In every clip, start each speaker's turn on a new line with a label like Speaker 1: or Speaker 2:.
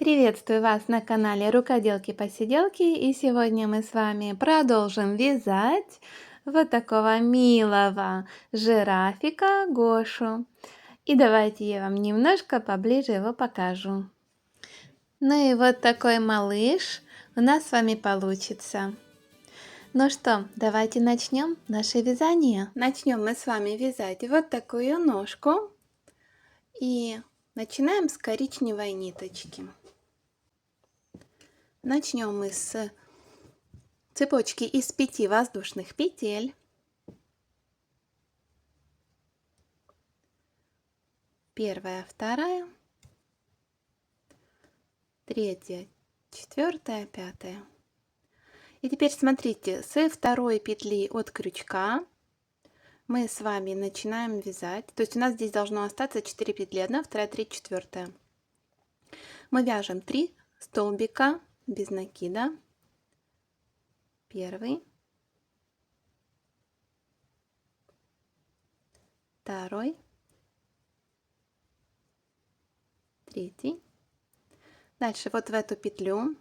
Speaker 1: Приветствую вас на канале Рукоделки-поседелки, и сегодня мы с вами продолжим вязать вот такого милого жирафика Гошу. И давайте я вам немножко поближе его покажу. Ну и вот такой малыш у нас с вами получится. Ну что, давайте начнем наше вязание. Начнем мы с вами вязать вот такую ножку. И начинаем с коричневой ниточки. Начнем мы с цепочки из 5 воздушных петель. Первая, вторая, третья, четвертая, пятая. И теперь смотрите, с второй петли от крючка мы с вами начинаем вязать. То есть у нас здесь должно остаться 4 петли. 1, 2, 3, 4. Мы вяжем 3 столбика без накида. Первый, второй, третий. Дальше вот в эту петлю,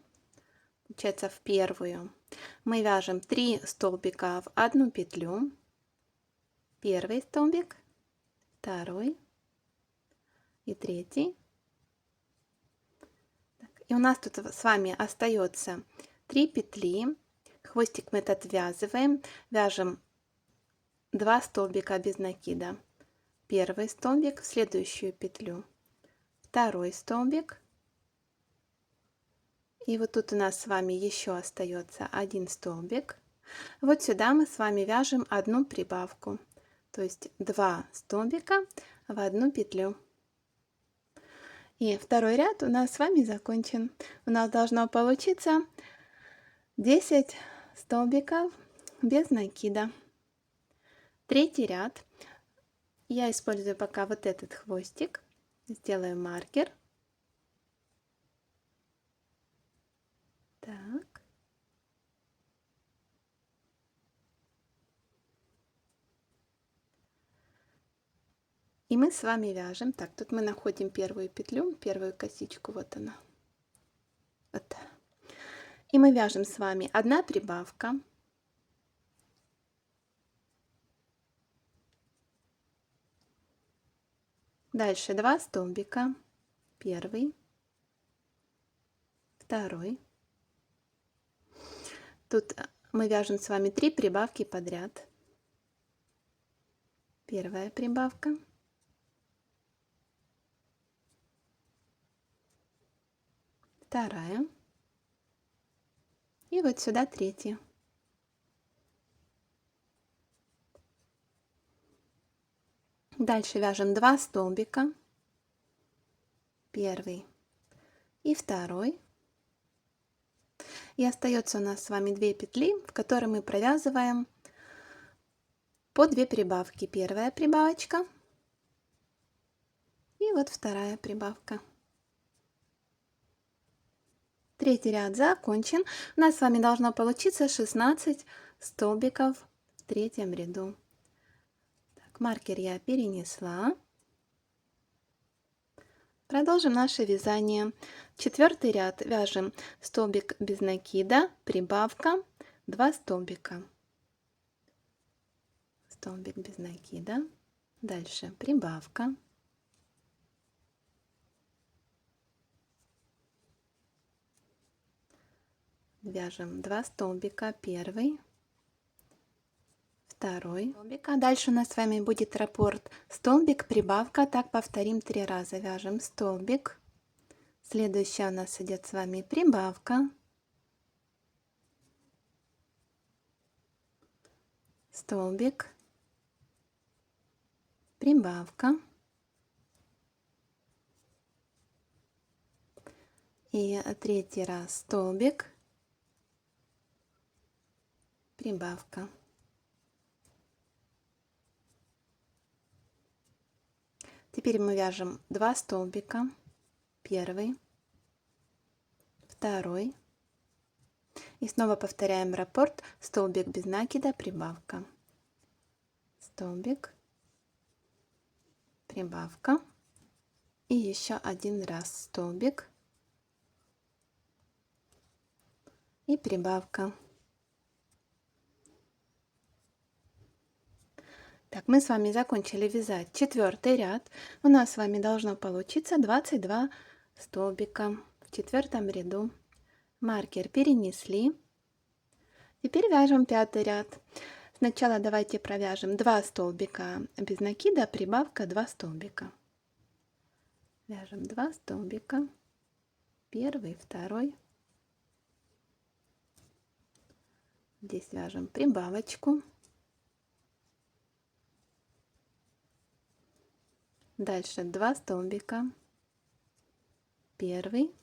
Speaker 1: получается в первую, мы вяжем 3 столбика в одну петлю. Первый столбик, второй и третий. И у нас тут с вами остается 3 петли. Хвостик мы этот отвязываем, вяжем 2 столбика без накида. Первый столбик в следующую петлю, второй столбик. И вот тут у нас с вами еще остается 1 столбик. Вот сюда мы с вами вяжем одну прибавку, то есть 2 столбика в одну петлю. И второй ряд у нас с вами закончен. У нас должно получиться 10 столбиков без накида. Третий ряд. Я использую пока вот этот хвостик. Сделаю маркер. Так. И мы с вами вяжем. Так, тут мы находим первую петлю, первую косичку. Вот она. Вот. И мы вяжем с вами 1 прибавка. Дальше 2 столбика. Первый, второй. Тут мы вяжем с вами 3 прибавки подряд. Первая прибавка. Вторая. И вот сюда третья. Дальше вяжем 2 столбика. Первый и второй. И остается у нас с вами 2 петли, в которые мы провязываем по 2 прибавки. Первая прибавочка и вот вторая прибавка. Третий ряд закончен. У нас с вами должно получиться 16 столбиков в третьем ряду. Так, маркер я перенесла. Продолжим наше вязание. Четвертый ряд вяжем столбик без накида, прибавка, 2 столбика. Столбик без накида. Дальше прибавка. Вяжем 2 столбика, первый, второй столбик. А дальше у нас с вами будет раппорт столбик, прибавка. Так повторим 3 раза. Вяжем столбик. Следующая у нас идет с вами прибавка. Столбик. Прибавка. И третий раз столбик. Прибавка. Теперь мы вяжем 2 столбика. Первый, второй. И снова повторяем раппорт. Столбик без накида, прибавка. Столбик, прибавка. И еще один раз столбик, и прибавка. Так, мы с вами закончили вязать 4-й ряд. У нас с вами должно получиться 22 столбика в 4-м ряду. Маркер перенесли. Теперь вяжем 5-й ряд. Сначала давайте провяжем 2 столбика без накида, прибавка 2 столбика. Вяжем 2 столбика. 1-й, 2-й. Здесь вяжем прибавочку. Дальше 2 столбика. 1-й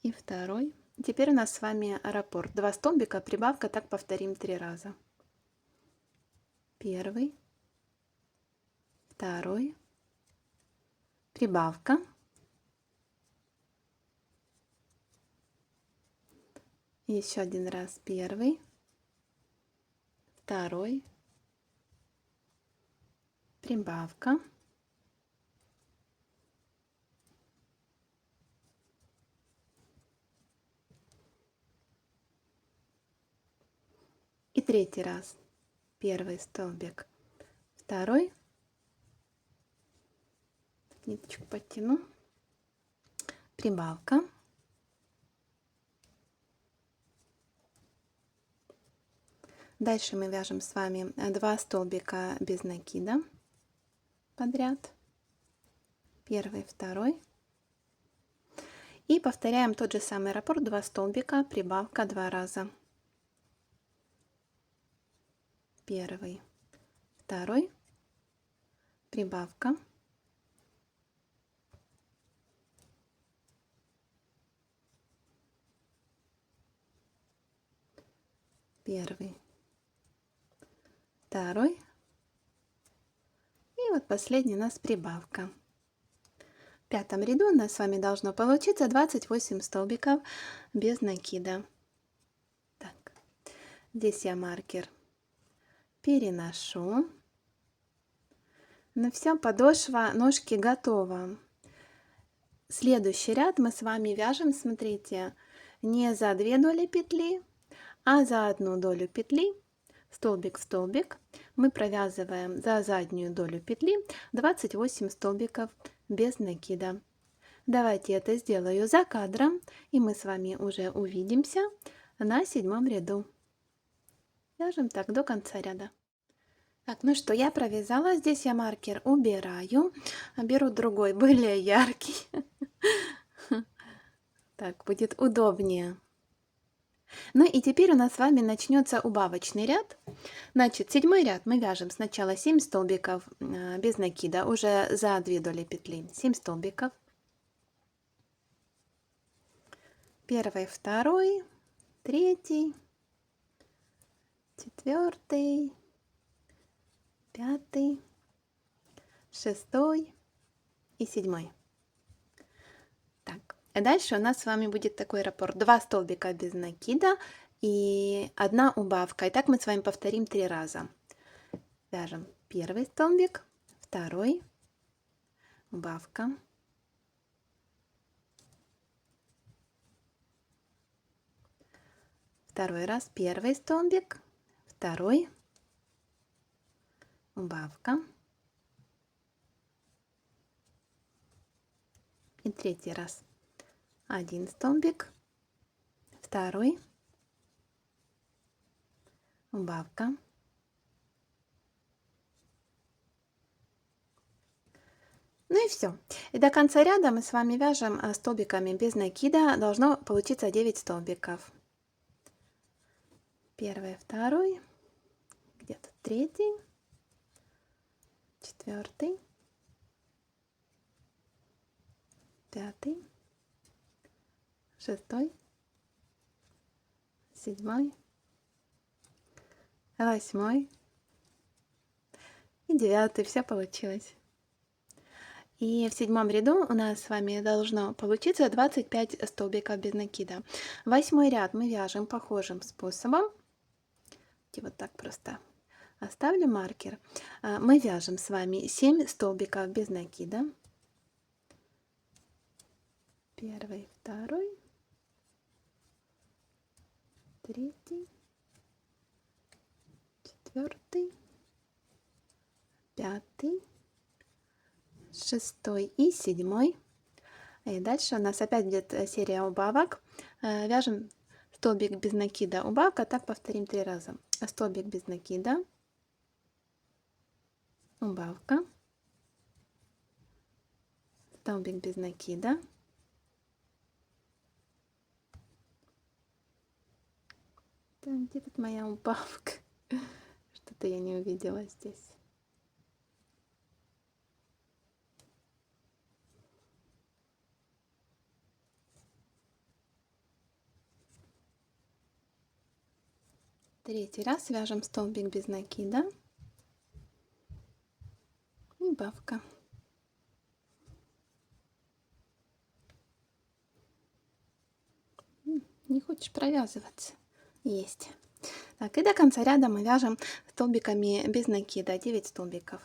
Speaker 1: и 2-й. Теперь у нас с вами раппорт. 2 столбика, прибавка, так повторим 3 раза. 1-й, 2-й, прибавка. Еще один раз. 1-й, 2-й, прибавка. И 3-й раз. 1-й столбик, 2-й. Ниточку подтяну. Прибавка. Дальше мы вяжем с вами 2 столбика без накида подряд. 1-й, 2-й. И повторяем тот же самый раппорт. 2 столбика, прибавка 2 раза. 1-й, 2-й, прибавка. Первый, 2-й. И вот последний у нас прибавка. В 5-м ряду у нас с вами должно получиться 28 столбиков без накида. Так, здесь я маркер переношу. Ну все, подошва ножки готова. Следующий ряд мы с вами вяжем, смотрите, не за 2 доли петли, а за 1 долю петли, столбик в столбик. Мы провязываем за заднюю долю петли 28 столбиков без накида. Давайте это сделаю за кадром, и мы с вами уже увидимся на 7-м ряду. Вяжем так до конца ряда. Так, ну что, я провязала. Здесь я маркер убираю. Беру другой, более яркий. Так, будет удобнее. Ну и теперь у нас с вами начнется убавочный ряд. Значит, 7-й ряд мы вяжем сначала 7 столбиков без накида, уже за 2 доли петли. 7 столбиков. 1-й, 2-й, 3-й, 4-й, 5-й, 6-й и 7-й. Так, и дальше у нас с вами будет такой раппорт. 2 столбика без накида и 1 убавка. И так мы с вами повторим 3 раза. Вяжем 1-й столбик, 2-й, убавка. 2-й раз, 1-й столбик, 2-й, убавка. И 3-й раз. 1 столбик, 2-й, убавка. Ну и все. И до конца ряда мы с вами вяжем столбиками без накида. Должно получиться 9 столбиков. 1-й, 2-й, где-то 3-й, 4-й, 5-й, 6-й, 7-й, 8-й и 9-й. Все получилось. И в 7-м ряду у нас с вами должно получиться 25 столбиков без накида. 8-й ряд мы вяжем похожим способом. И вот так просто оставлю маркер. Мы вяжем с вами 7 столбиков без накида. 1-й, 2-й, третий, четвертый, пятый, шестой и седьмой. И дальше у нас опять будет серия убавок. Вяжем столбик без накида, убавка, так повторим 3 раза. Столбик без накида, убавка, столбик без накида, там, где тут моя убавка? Что-то я не увидела здесь. Третий раз вяжем столбик без накида, убавка. Не хочешь провязываться? Есть. Так, и до конца ряда мы вяжем столбиками без накида 9 столбиков.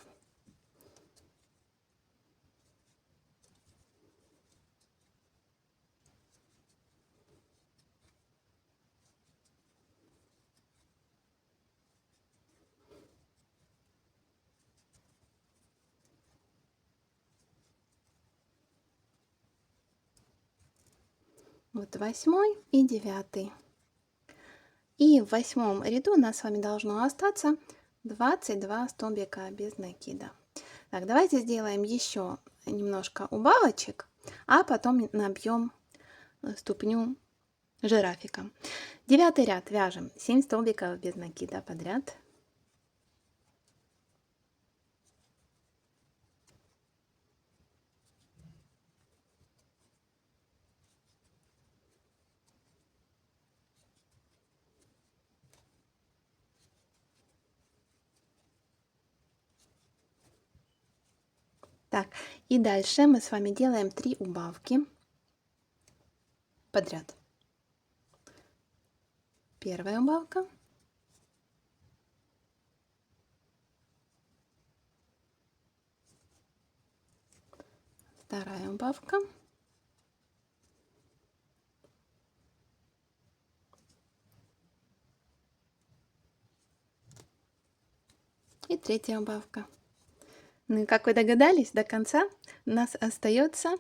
Speaker 1: Вот 8 и 9. И в 8 ряду у нас с вами должно остаться 22 столбика без накида. Так, давайте сделаем еще немножко убавочек, а потом набьем ступню жирафиком. 9 ряд вяжем 7 столбиков без накида подряд. Так, и дальше мы с вами делаем 3 убавки подряд. Первая убавка. Вторая убавка. И третья убавка. Ну и как вы догадались, до конца у нас остается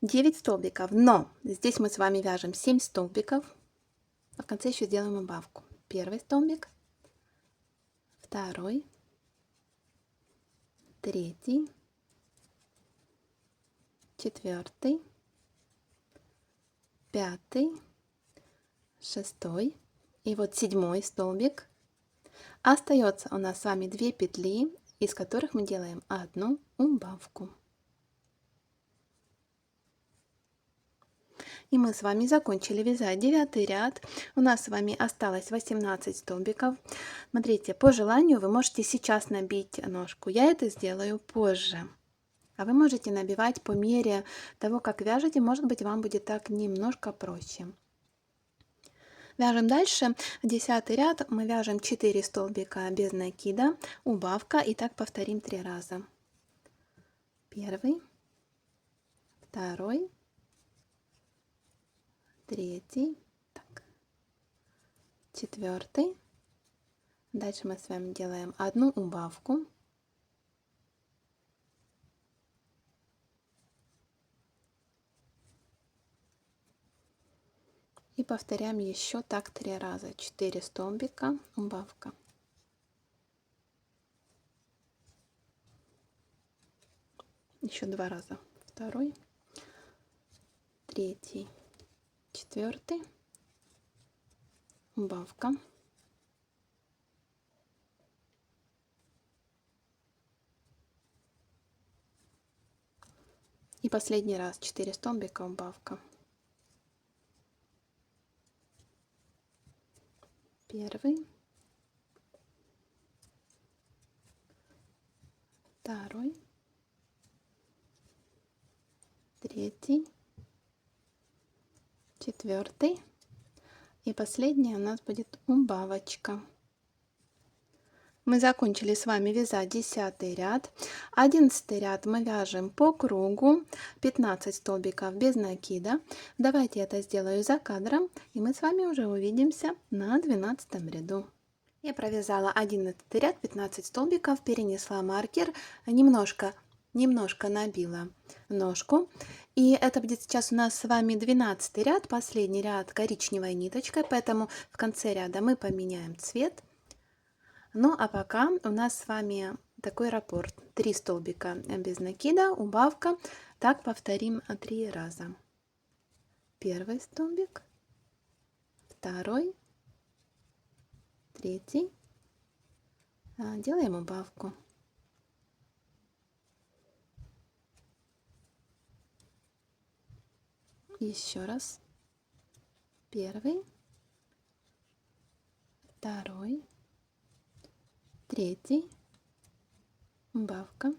Speaker 1: 9 столбиков. Но здесь мы с вами вяжем 7 столбиков. А в конце еще сделаем убавку. Первый столбик, второй, третий, четвертый, пятый, шестой и вот 7 столбик. Остается у нас с вами 2 петли, из которых мы делаем одну убавку. И мы с вами закончили вязать 9 ряд. У нас с вами осталось 18 столбиков. Смотрите, по желанию вы можете сейчас набить ножку. Я это сделаю позже. А вы можете набивать по мере того, как вяжете. Может быть, вам будет так немножко проще. Вяжем дальше. 10 ряд мы вяжем 4 столбика без накида, убавка, и так повторим 3 раза. Первый, второй, третий, так, четвертый. Дальше мы с вами делаем одну убавку. И повторяем еще так 3 раза. 4 столбика, убавка. Еще 2 раза. Второй, третий, четвертый, убавка. И последний раз 4 столбика, убавка. Первый, второй, третий, четвертый. И последняя у нас будет убавочка. Мы закончили с вами вязать 10 ряд. 11 ряд мы вяжем по кругу, 15 столбиков без накида. Давайте я это сделаю за кадром, и мы с вами уже увидимся на 12 ряду. Я провязала 11 ряд, 15 столбиков, перенесла маркер, немножко набила ножку. И это будет сейчас у нас с вами 12 ряд, последний ряд коричневой ниточкой, поэтому в конце ряда мы поменяем цвет. Ну а пока у нас с вами такой раппорт. 3 столбика без накида, убавка. Так повторим 3 раза. Первый столбик, второй, третий. Делаем убавку. Еще раз. Первый, второй, третий, убавка.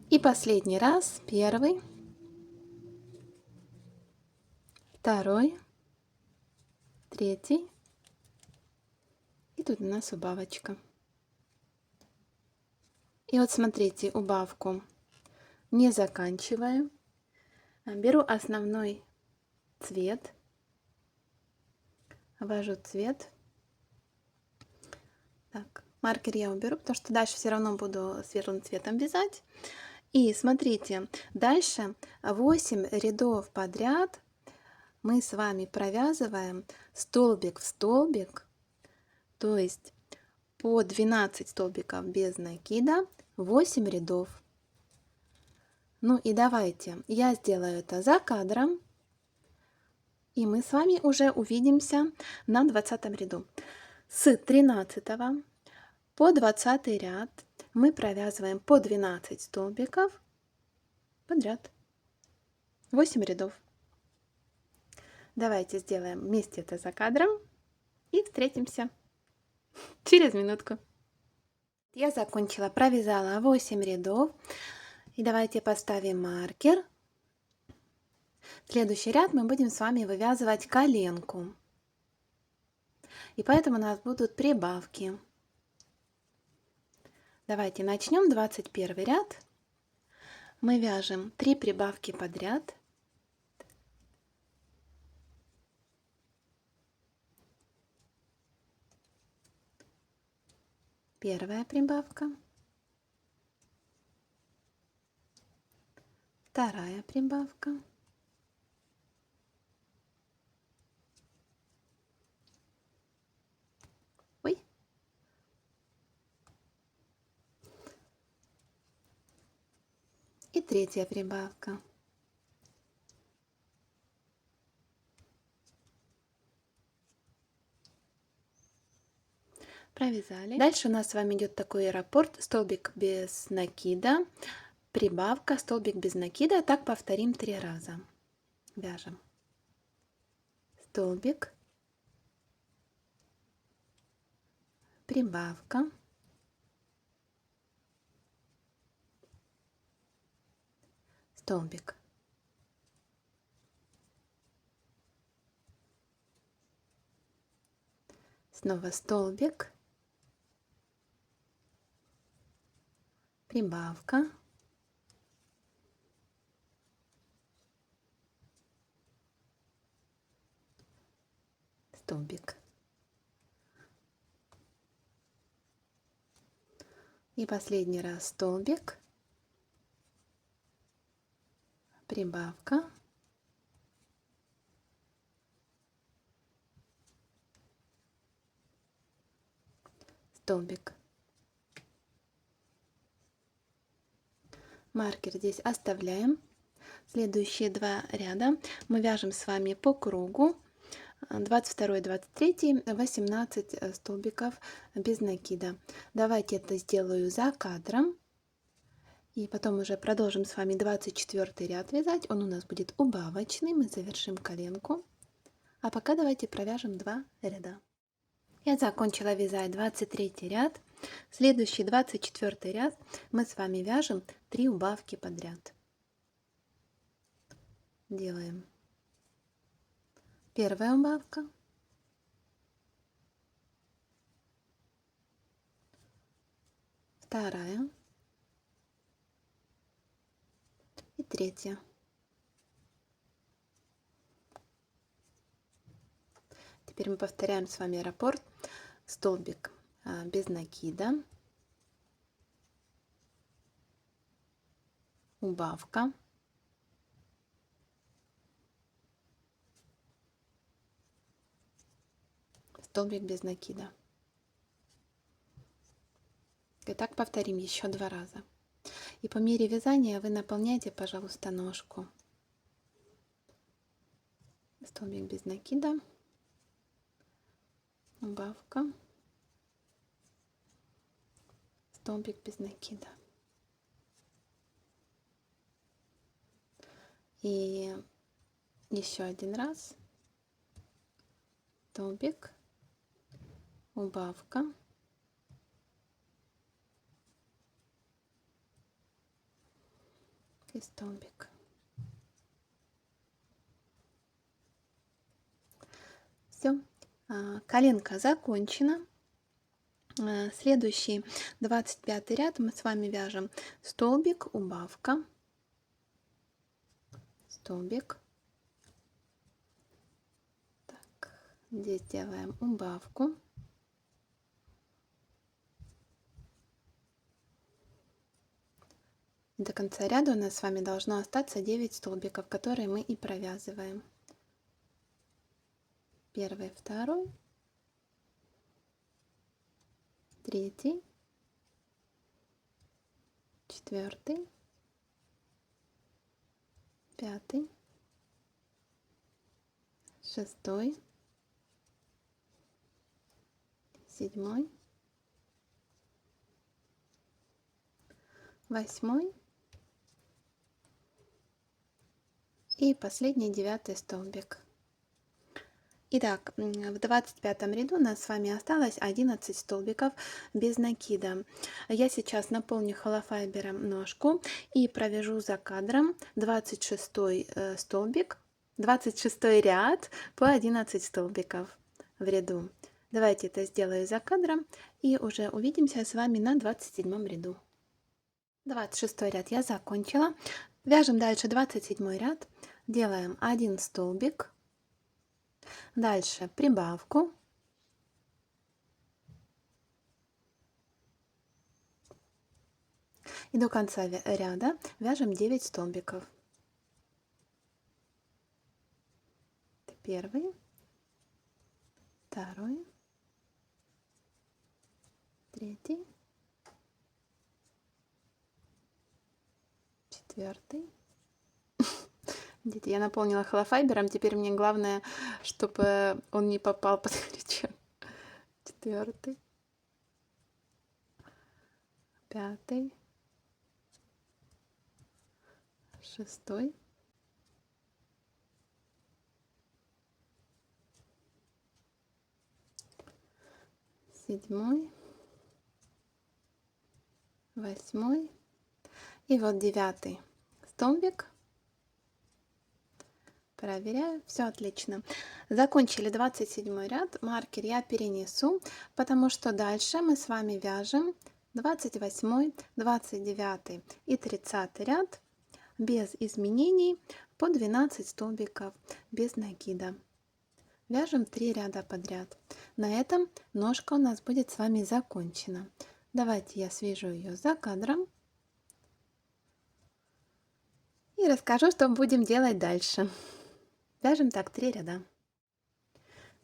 Speaker 1: И последний раз. Первый, второй, третий. И тут у нас убавочка. И вот смотрите, убавку не заканчиваю. Беру основной цвет, ввожу цвет. Так, маркер я уберу, потому что дальше все равно буду светлым цветом вязать. И смотрите, дальше 8 рядов подряд мы с вами провязываем столбик в столбик, то есть по 12 столбиков без накида, 8 рядов. Ну и давайте я сделаю это за кадром, и мы с вами уже увидимся на 20 ряду. С 13 по 20 ряд мы провязываем по 12 столбиков подряд, 8 рядов. Давайте сделаем вместе это за кадром и встретимся через минутку. Я закончила, провязала 8 рядов. И давайте поставим маркер. Следующий ряд мы будем с вами вывязывать коленку. И поэтому у нас будут прибавки. Давайте начнем 21 ряд. Мы вяжем 3 прибавки подряд. Первая прибавка. Вторая прибавка. Ой. И третья прибавка. Провязали. Дальше у нас с вами идет такой раппорт: столбик без накида, прибавка, столбик без накида. Так повторим 3 раза. Вяжем столбик, прибавка, столбик. Снова столбик, прибавка, столбик. И последний раз столбик, прибавка, столбик. Маркер здесь оставляем. Следующие 2 ряда мы вяжем с вами по кругу. 22, 23, 18 столбиков без накида. Давайте это сделаю за кадром. И потом уже продолжим с вами 24 ряд вязать. Он у нас будет убавочный. Мы завершим коленку. А пока давайте провяжем 2 ряда. Я закончила вязать 23 ряд. Следующий 24 ряд мы с вами вяжем 3 убавки подряд. Делаем Первая убавка. Вторая. И третья. Теперь мы повторяем с вами раппорт. Столбик без накида. Убавка. Столбик без накида. И так повторим еще 2 раза. И по мере вязания вы наполняйте, пожалуйста, ножку. Столбик без накида. Убавка. Столбик без накида. И еще 1 раз. Столбик. Убавка. И столбик. Все, коленка закончена. Следующий 25 ряд мы с вами вяжем столбик, убавка, столбик. Так, здесь делаем убавку. До конца ряда у нас с вами должно остаться 9 столбиков, которые мы и провязываем. Первый, второй, третий, четвертый, пятый, шестой, седьмой, восьмой и последний 9 столбик. Итак, в 25 ряду у нас с вами осталось 11 столбиков без накида. Я сейчас наполню холофайбером ножку и провяжу за кадром 26 столбик, 26 ряд по 11 столбиков в ряду. Давайте это сделаю за кадром и уже увидимся с вами на 27 ряду. 26 ряд я закончила. Вяжем дальше 27 ряд. Делаем 1 столбик. Дальше прибавку. И до конца ряда вяжем 9 столбиков. Первый, второй, третий, четвертый. Видите, я наполнила холофайбером, теперь мне главное, чтобы он не попал под крючок. Четвертый, пятый, шестой, седьмой, восьмой и вот 9 столбик. Проверяю, все отлично. Закончили 27 ряд, маркер я перенесу, потому что дальше мы с вами вяжем 28, 29 и 30 ряд без изменений по 12 столбиков без накида. Вяжем 3 ряда подряд. На этом ножка у нас будет с вами закончена. Давайте я свяжу ее за кадром и расскажу, что будем делать дальше. Вяжем так 3 ряда.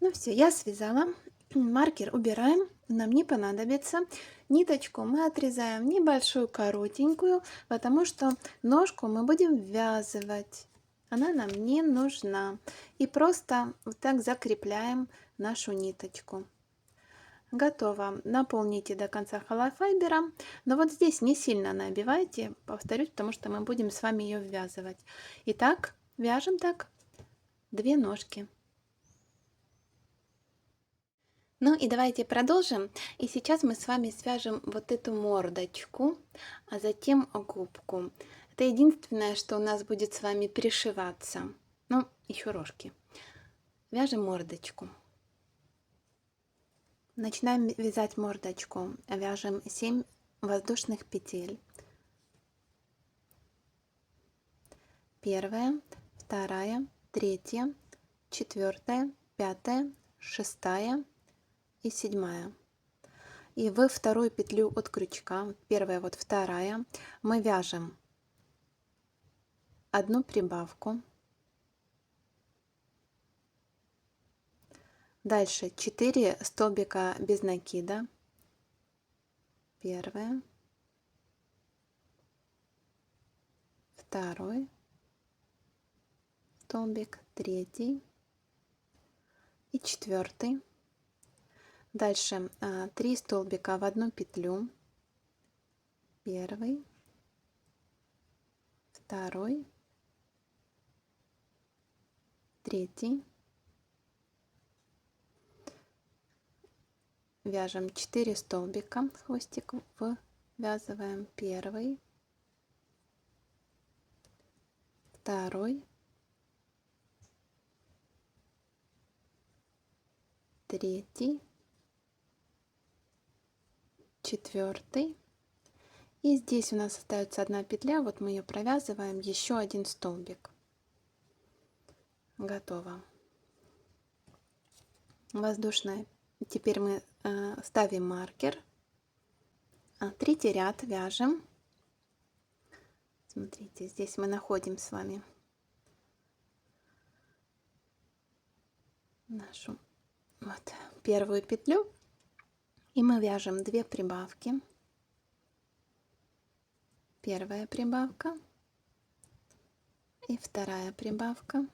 Speaker 1: Ну все, я связала. Маркер убираем, нам не понадобится. Ниточку мы отрезаем небольшую, коротенькую, потому что ножку мы будем ввязывать. Она нам не нужна. И просто вот так закрепляем нашу ниточку. Готово. Наполните до конца холофайбером. Но вот здесь не сильно набивайте, повторюсь, потому что мы будем с вами ее ввязывать. Итак, вяжем так 2 ножки. Ну и давайте продолжим. И сейчас мы с вами свяжем вот эту мордочку, а затем губку. Это единственное, что у нас будет с вами пришиваться. Ну, еще рожки. Вяжем мордочку. Начинаем вязать мордочку. Вяжем 7 воздушных петель. Первая, вторая, третья, четвертая, пятая, шестая и седьмая. И в вторую петлю от крючка, первая, вот вторая, мы вяжем одну прибавку. Дальше 4 столбика без накида. Первое, второй столбик, третий и четвертый. Дальше 3 столбика в одну петлю. Первый, второй, третий. Вяжем 4 столбика, хвостик ввязываем. Первый, второй, третий, четвертый. И здесь у нас остается одна петля, вот мы ее провязываем, еще один столбик. Готово. Воздушная. Теперь мы ставим маркер. Третий ряд вяжем. Смотрите, здесь мы находим с вами нашу вот первую петлю, и мы вяжем 2 прибавки. Первая прибавка и вторая прибавка.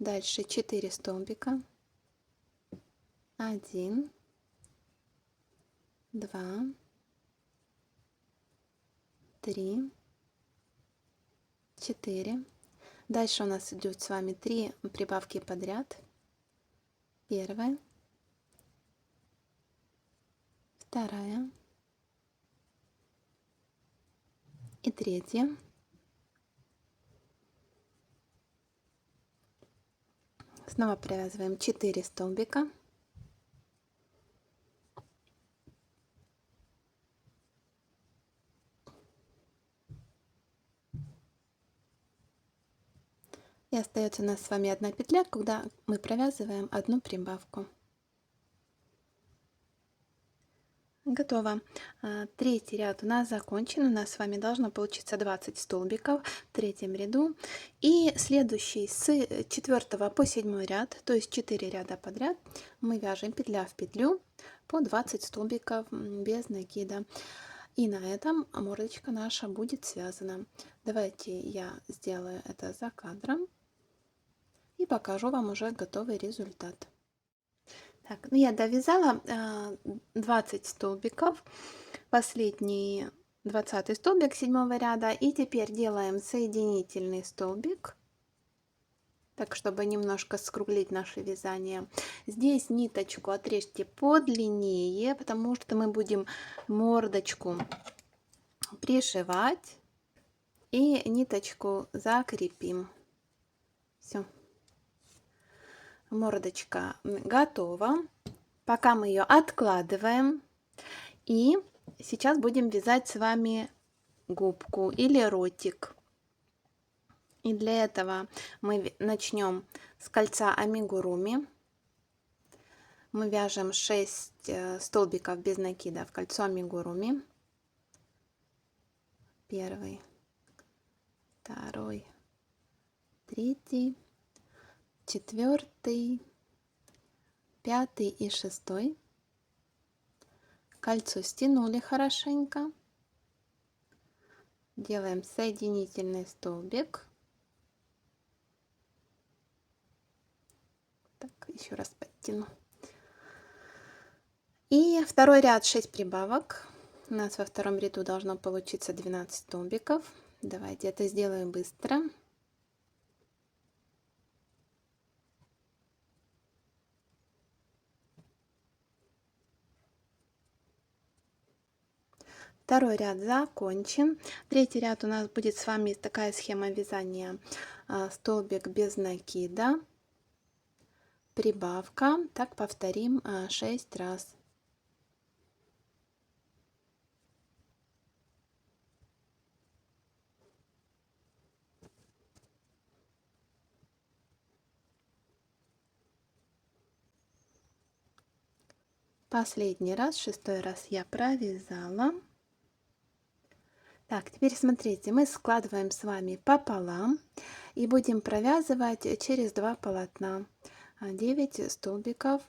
Speaker 1: Дальше 4 столбика. 1, 2, 3, 4. Дальше у нас идет с вами 3 прибавки подряд. Первая, вторая и третья. Снова провязываем 4 столбика. И остается у нас с вами одна петля, куда мы провязываем одну прибавку. Готово. Третий ряд у нас закончен. У нас с вами должно получиться 20 столбиков в третьем ряду. И следующий с 4 по 7 ряд, то есть 4 ряда подряд, мы вяжем петля в петлю по 20 столбиков без накида. И на этом мордочка наша будет связана. Давайте я сделаю это за кадром и покажу вам уже готовый результат. Так, ну я довязала 20 столбиков, последний 20 столбик 7 ряда, и теперь делаем соединительный столбик, так чтобы немножко скруглить наше вязание. Здесь ниточку отрежьте подлиннее, потому что мы будем мордочку пришивать и ниточку закрепим. Все. Мордочка готова. Пока мы ее откладываем. И сейчас будем вязать с вами губку или ротик. И для этого мы начнем с кольца амигуруми. Мы вяжем 6 столбиков без накида в кольцо амигуруми. Первый, второй, третий, четвертый, пятый и шестой. Кольцо стянули хорошенько. Делаем соединительный столбик. Так, еще раз подтяну. И второй ряд 6 прибавок. У нас во втором ряду должно получиться 12 столбиков. Давайте это сделаем быстро. Второй ряд закончен. Третий ряд у нас будет с вами такая схема вязания. Столбик без накида, прибавка. Так повторим 6 раз. Последний раз, 6-й раз я провязала. Так, теперь смотрите, мы складываем с вами пополам и будем провязывать через 2 полотна 9 столбиков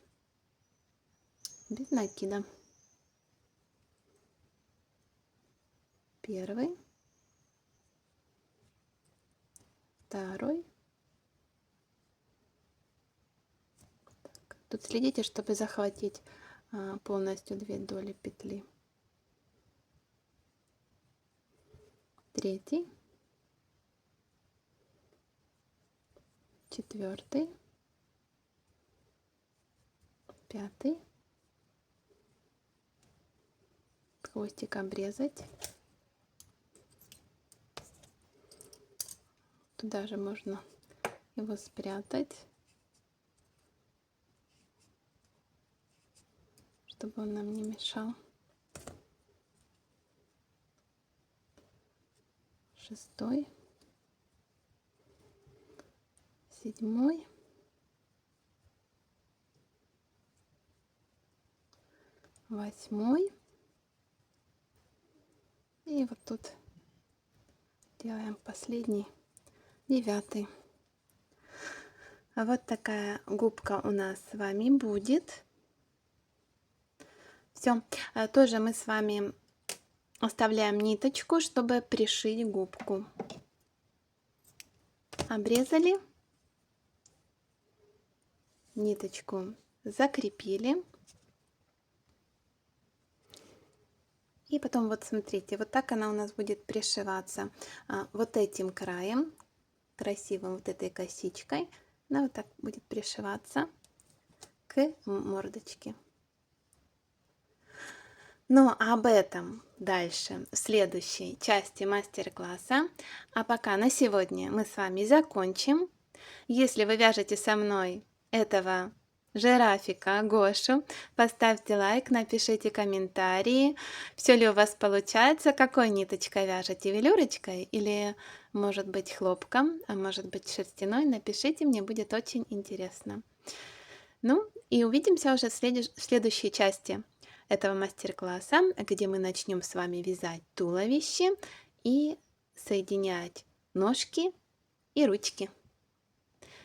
Speaker 1: без накида. Первый, второй. Так, тут следите, чтобы захватить полностью 2 доли петли. Третий, четвертый, пятый. Хвостик обрезать. Туда же можно его спрятать, чтобы он нам не мешал. 6-й, 7-й, 8-й. И вот тут делаем последний, 9-й. Вот такая губка у нас с вами будет. Все, тоже мы с вами оставляем ниточку, чтобы пришить губку. Обрезали, ниточку закрепили. И потом вот смотрите, вот так она у нас будет пришиваться вот этим краем, красивым вот этой косичкой. Она вот так будет пришиваться к мордочке. Но об этом дальше в следующей части мастер-класса. А пока на сегодня мы с вами закончим. Если вы вяжете со мной этого жирафика Гошу, поставьте лайк, напишите комментарии, все ли у вас получается, какой ниточкой вяжете, велюрочкой или может быть хлопком, а может быть шерстяной, напишите, мне будет очень интересно. Ну и увидимся уже в следующей части этого мастер-класса, где мы начнем с вами вязать туловище и соединять ножки и ручки.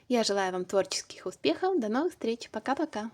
Speaker 1: Я желаю вам творческих успехов. До новых встреч. Пока-пока.